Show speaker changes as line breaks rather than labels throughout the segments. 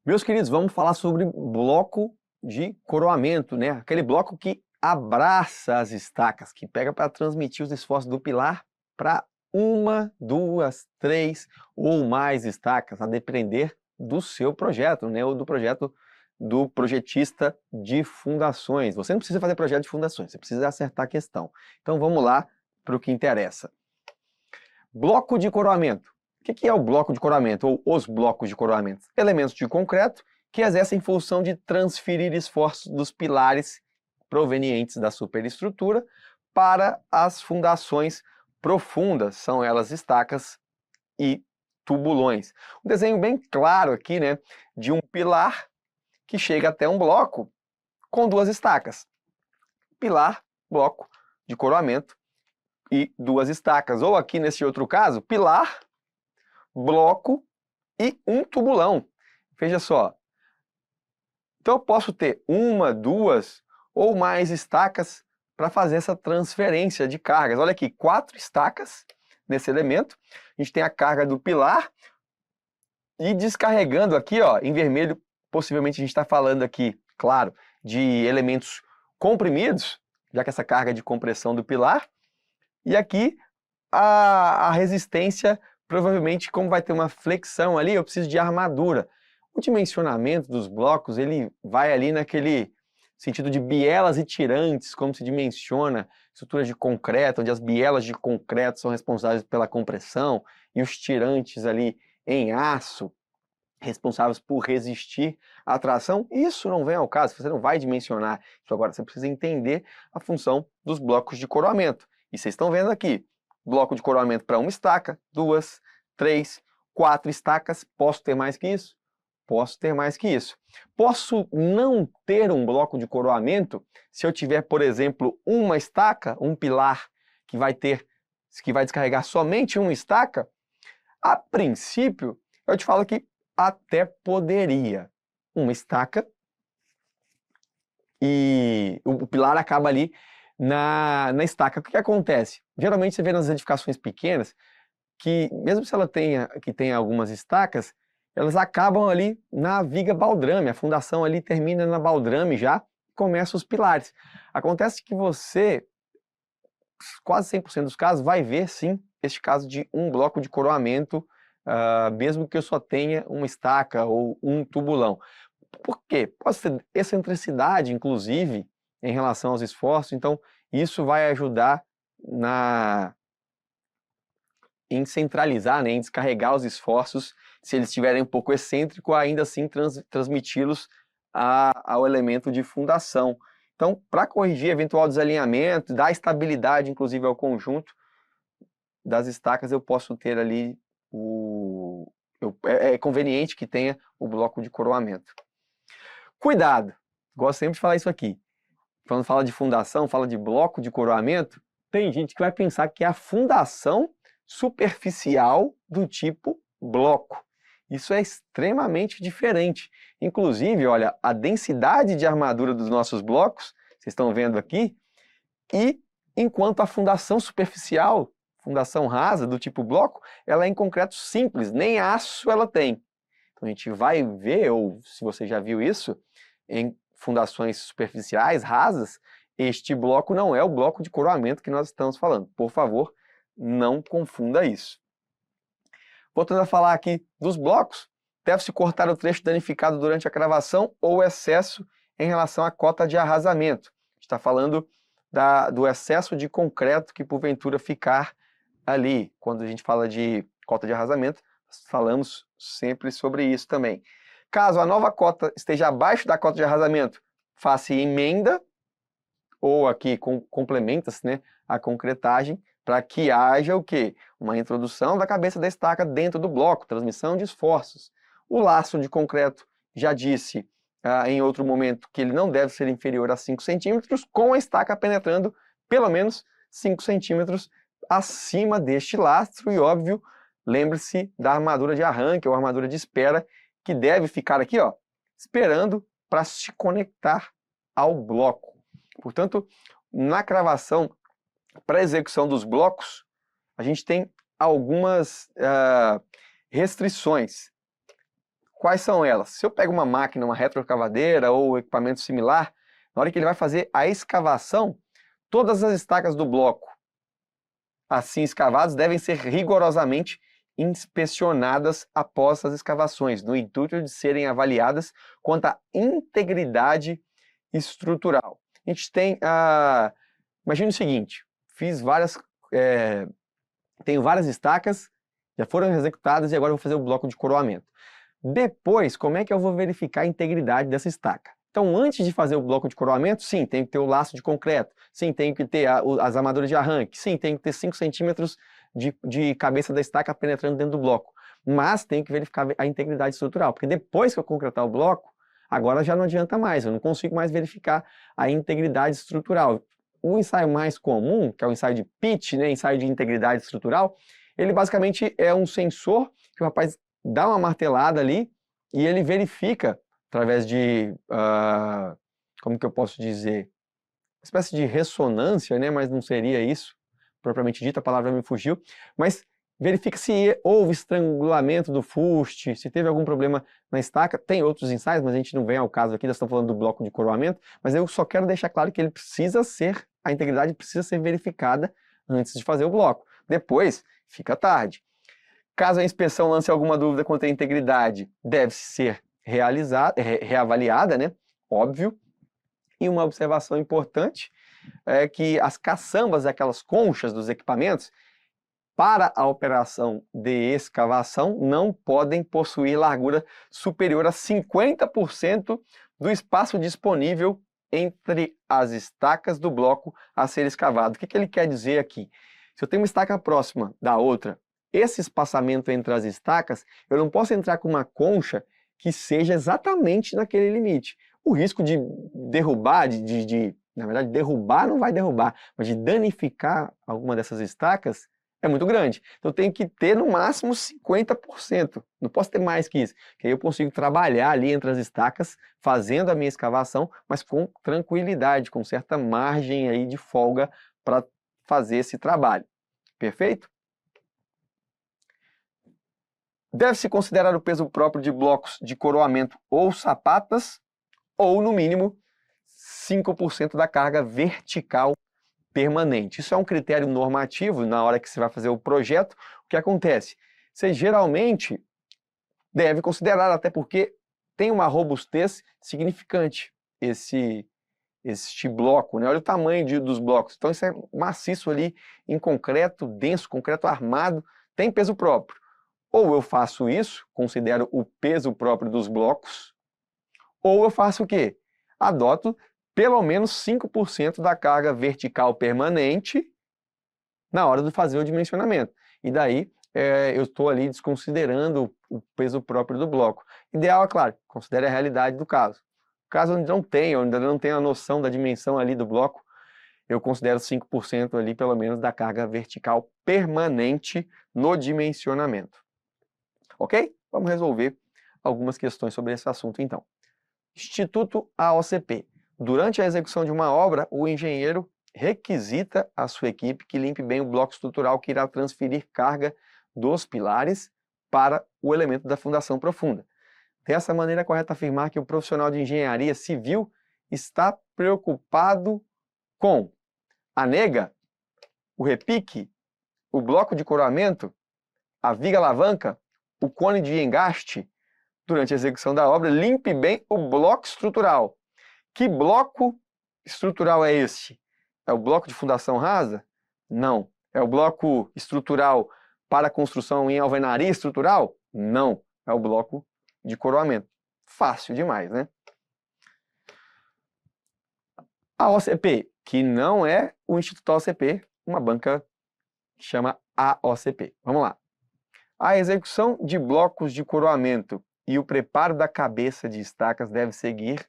Meus queridos, vamos falar sobre bloco de coroamento, né? Aquele bloco que abraça as estacas, que pega para transmitir os esforços do pilar para uma, duas, três ou mais estacas, a depender do seu projeto, né? Ou do projeto do projetista de fundações. Você não precisa fazer projeto de fundações, você precisa acertar a questão. Então vamos lá para o que interessa. Bloco de coroamento. O que é o bloco de coroamento, ou os blocos de coroamento? Elementos de concreto que exercem função de transferir esforços dos pilares provenientes da superestrutura para as fundações profundas, são elas estacas e tubulões. Um desenho bem claro aqui, né, de um pilar que chega até um bloco com duas estacas. Pilar, bloco de coroamento e duas estacas. Ou aqui nesse outro caso, pilar, bloco e um tubulão. Veja só. Então eu posso ter uma, duas ou mais estacas para fazer essa transferência de cargas. Olha aqui, 4 estacas nesse elemento. A gente tem a carga do pilar e descarregando aqui, ó, em vermelho, possivelmente a gente está falando aqui, claro, de elementos comprimidos, já que essa carga é de compressão do pilar. E aqui a resistência, provavelmente, como vai ter uma flexão ali, eu preciso de armadura. O dimensionamento dos blocos, ele vai ali naquele sentido de bielas e tirantes, como se dimensiona estruturas de concreto, onde as bielas de concreto são responsáveis pela compressão e os tirantes ali em aço, responsáveis por resistir à tração. Isso não vem ao caso, você não vai dimensionar isso agora, você precisa entender a função dos blocos de coroamento. E vocês estão vendo aqui, bloco de coroamento para uma estaca, 2, 3, 4 estacas. Posso ter mais que isso? Posso ter mais que isso. Posso não ter um bloco de coroamento se eu tiver, por exemplo, uma estaca, um pilar que vai descarregar somente uma estaca? A princípio, eu te falo que até poderia. Uma estaca e o pilar acaba ali na estaca. O que acontece? Geralmente você vê nas edificações pequenas que, mesmo se ela tenha algumas estacas, elas acabam ali na viga baldrame, a fundação ali termina na baldrame já, começa os pilares. Acontece que você, quase 100% dos casos, vai ver sim este caso de um bloco de coroamento, mesmo que eu só tenha uma estaca ou um tubulão. Por quê? Pode ser excentricidade, inclusive, em relação aos esforços, então isso vai ajudar em centralizar, né, em descarregar os esforços, se eles estiverem um pouco excêntricos, ainda assim transmiti-los ao elemento de fundação. Então, para corrigir eventual desalinhamento, dar estabilidade, inclusive, ao conjunto das estacas, eu posso ter ali é conveniente que tenha o bloco de coroamento. Cuidado! Gosto sempre de falar isso aqui. Quando fala de fundação, fala de bloco de coroamento, tem gente que vai pensar que é a fundação superficial do tipo bloco. Isso é extremamente diferente. Inclusive, olha, a densidade de armadura dos nossos blocos, vocês estão vendo aqui, e enquanto a fundação superficial, fundação rasa do tipo bloco, ela é em concreto simples, nem aço ela tem. Então a gente vai ver, ou se você já viu isso, em fundações superficiais, rasas, este bloco não é o bloco de coroamento que nós estamos falando. Por favor, não confunda isso. Voltando a falar aqui dos blocos, deve-se cortar o trecho danificado durante a cravação ou excesso em relação à cota de arrasamento. A gente está falando do excesso de concreto que porventura ficar ali. Quando a gente fala de cota de arrasamento, falamos sempre sobre isso também. Caso a nova cota esteja abaixo da cota de arrasamento, faça emenda, ou aqui complementa-se, né, a concretagem, para que haja o quê? Uma introdução da cabeça da estaca dentro do bloco, transmissão de esforços. O laço de concreto, já disse em outro momento que ele não deve ser inferior a 5 centímetros, com a estaca penetrando pelo menos 5 centímetros acima deste lastro. E óbvio, lembre-se da armadura de arranque ou armadura de espera, que deve ficar aqui, ó, esperando para se conectar ao bloco. Portanto, na cravação, para a execução dos blocos, a gente tem algumas restrições. Quais são elas? Se eu pego uma máquina, uma retroescavadeira ou equipamento similar, na hora que ele vai fazer a escavação, todas as estacas do bloco assim escavadas devem ser rigorosamente inspecionadas após as escavações, no intuito de serem avaliadas quanto à integridade estrutural. A gente tem imagina o seguinte, tenho várias estacas, já foram executadas e agora eu vou fazer o bloco de coroamento. Depois, como é que eu vou verificar a integridade dessa estaca? Então, antes de fazer o bloco de coroamento, sim, tem que ter o laço de concreto, sim, tem que ter as armaduras de arranque, sim, tem que ter 5 centímetros de cabeça da estaca penetrando dentro do bloco. Mas tem que verificar a integridade estrutural, porque depois que eu concretar o bloco, agora já não adianta mais, eu não consigo mais verificar a integridade estrutural. O ensaio mais comum, que é o ensaio de pitch, né, ensaio de integridade estrutural, ele basicamente é um sensor que o rapaz dá uma martelada ali e ele verifica através de, como que eu posso dizer, uma espécie de ressonância, né, mas não seria isso, propriamente dito, a palavra me fugiu, mas verifica se houve estrangulamento do fuste, se teve algum problema na estaca. Tem outros ensaios, mas a gente não vem ao caso aqui, nós estamos falando do bloco de coroamento, mas eu só quero deixar claro que ele a integridade precisa ser verificada antes de fazer o bloco. Depois, fica tarde. Caso a inspeção lance alguma dúvida quanto à integridade, deve ser reavaliada, né? Óbvio. E uma observação importante é que as caçambas, aquelas conchas dos equipamentos, para a operação de escavação, não podem possuir largura superior a 50% do espaço disponível entre as estacas do bloco a ser escavado. O que ele quer dizer aqui? Se eu tenho uma estaca próxima da outra, esse espaçamento entre as estacas, eu não posso entrar com uma concha que seja exatamente naquele limite. O risco de derrubar, na verdade, derrubar não vai derrubar, mas de danificar alguma dessas estacas é muito grande. Então eu tenho que ter no máximo 50%. Não posso ter mais que isso. Que aí eu consigo trabalhar ali entre as estacas, fazendo a minha escavação, mas com tranquilidade, com certa margem aí de folga para fazer esse trabalho. Perfeito? Deve-se considerar o peso próprio de blocos de coroamento ou sapatas, ou, no mínimo, 5% da carga vertical permanente. Isso é um critério normativo na hora que você vai fazer o projeto. O que acontece? Você geralmente deve considerar, até porque tem uma robustez significante este bloco, né? Olha o tamanho dos blocos. Então isso é maciço ali em concreto, denso, concreto armado, tem peso próprio. Ou eu faço isso, considero o peso próprio dos blocos, ou eu faço o quê? Adoto pelo menos 5% da carga vertical permanente na hora de fazer o dimensionamento. E daí eu estou ali desconsiderando o peso próprio do bloco. Ideal, é claro, considere a realidade do caso. Caso eu ainda não tenha a noção da dimensão ali do bloco, eu considero 5% ali pelo menos da carga vertical permanente no dimensionamento. Ok? Vamos resolver algumas questões sobre esse assunto então. Instituto AOCP. Durante a execução de uma obra, o engenheiro requisita à sua equipe que limpe bem o bloco estrutural que irá transferir carga dos pilares para o elemento da fundação profunda. Dessa maneira, é correto afirmar que o profissional de engenharia civil está preocupado com a nega, o repique, o bloco de coroamento, a viga alavanca, o cone de engaste. Durante a execução da obra, limpe bem o bloco estrutural. Que bloco estrutural é este? É o bloco de fundação rasa? Não. É o bloco estrutural para construção em alvenaria estrutural? Não. É o bloco de coroamento. Fácil demais, né? A OCP, que não é o Instituto OCP, uma banca que chama AOCP. Vamos lá. A execução de blocos de coroamento e o preparo da cabeça de estacas deve seguir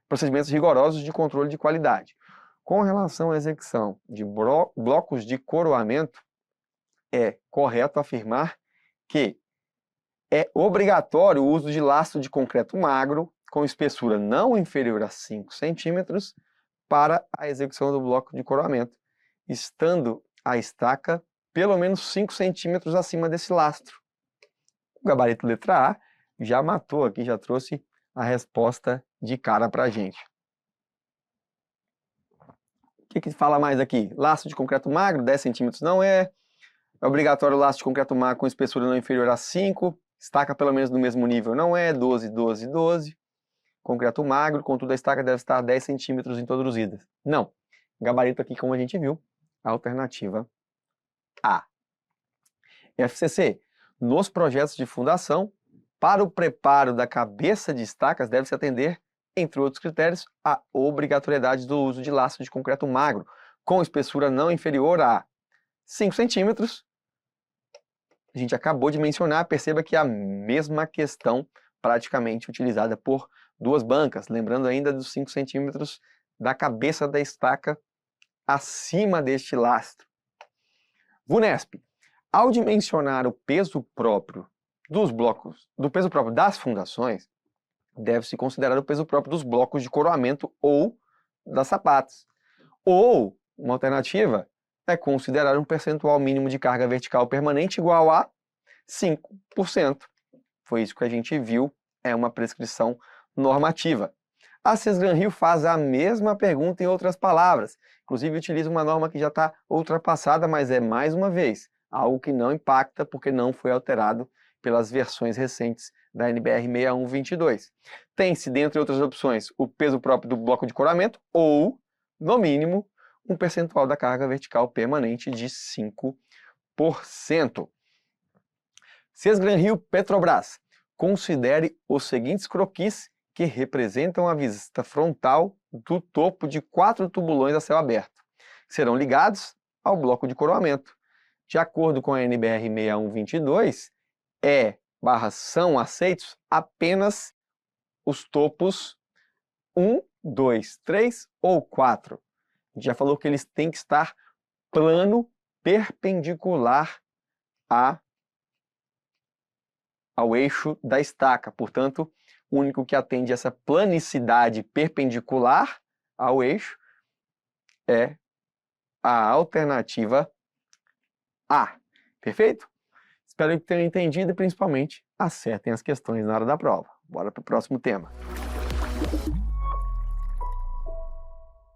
procedimentos rigorosos de controle de qualidade. Com relação à execução de blocos de coroamento, é correto afirmar que é obrigatório o uso de laço de concreto magro com espessura não inferior a 5 centímetros para a execução do bloco de coroamento, estando a estaca pelo menos 5 centímetros acima desse lastro. O gabarito letra A já matou aqui, já trouxe a resposta de cara para a gente. O que fala mais aqui? Laço de concreto magro, 10 centímetros não é. É obrigatório o laço de concreto magro com espessura não inferior a 5. Estaca pelo menos no mesmo nível não é. 12, 12, 12. Concreto magro, contudo a estaca deve estar 10 centímetros introduzidas. Não. Gabarito aqui, como a gente viu, alternativa A. FCC. Nos projetos de fundação, para o preparo da cabeça de estacas, deve-se atender, entre outros critérios, a obrigatoriedade do uso de laço de concreto magro, com espessura não inferior a 5 centímetros. A gente acabou de mencionar, perceba que é a mesma questão praticamente utilizada por duas bancas, lembrando ainda dos 5 centímetros da cabeça da estaca acima deste lastro. VUNESP. Ao dimensionar o peso próprio dos blocos, do peso próprio das fundações, deve-se considerar o peso próprio dos blocos de coroamento ou das sapatas. Ou, uma alternativa, é considerar um percentual mínimo de carga vertical permanente igual a 5%. Foi isso que a gente viu, é uma prescrição normativa. A CESGRAN-Rio faz a mesma pergunta em outras palavras, inclusive utiliza uma norma que já está ultrapassada, mas é, mais uma vez, algo que não impacta porque não foi alterado pelas versões recentes da NBR 6122. Tem-se, dentre outras opções, o peso próprio do bloco de coramento ou, no mínimo, um percentual da carga vertical permanente de 5%. CESGRAN-Rio Petrobras. Considere os seguintes croquis que representam a vista frontal do topo de 4 tubulões a céu aberto. Serão ligados ao bloco de coroamento. De acordo com a NBR 6122, são aceitos apenas os topos 1, 2, 3 ou 4. A gente já falou que eles têm que estar plano perpendicular ao eixo da estaca. Portanto, o único que atende essa planicidade perpendicular ao eixo é a alternativa A. Perfeito? Espero que tenham entendido e, principalmente, acertem as questões na hora da prova. Bora para o próximo tema.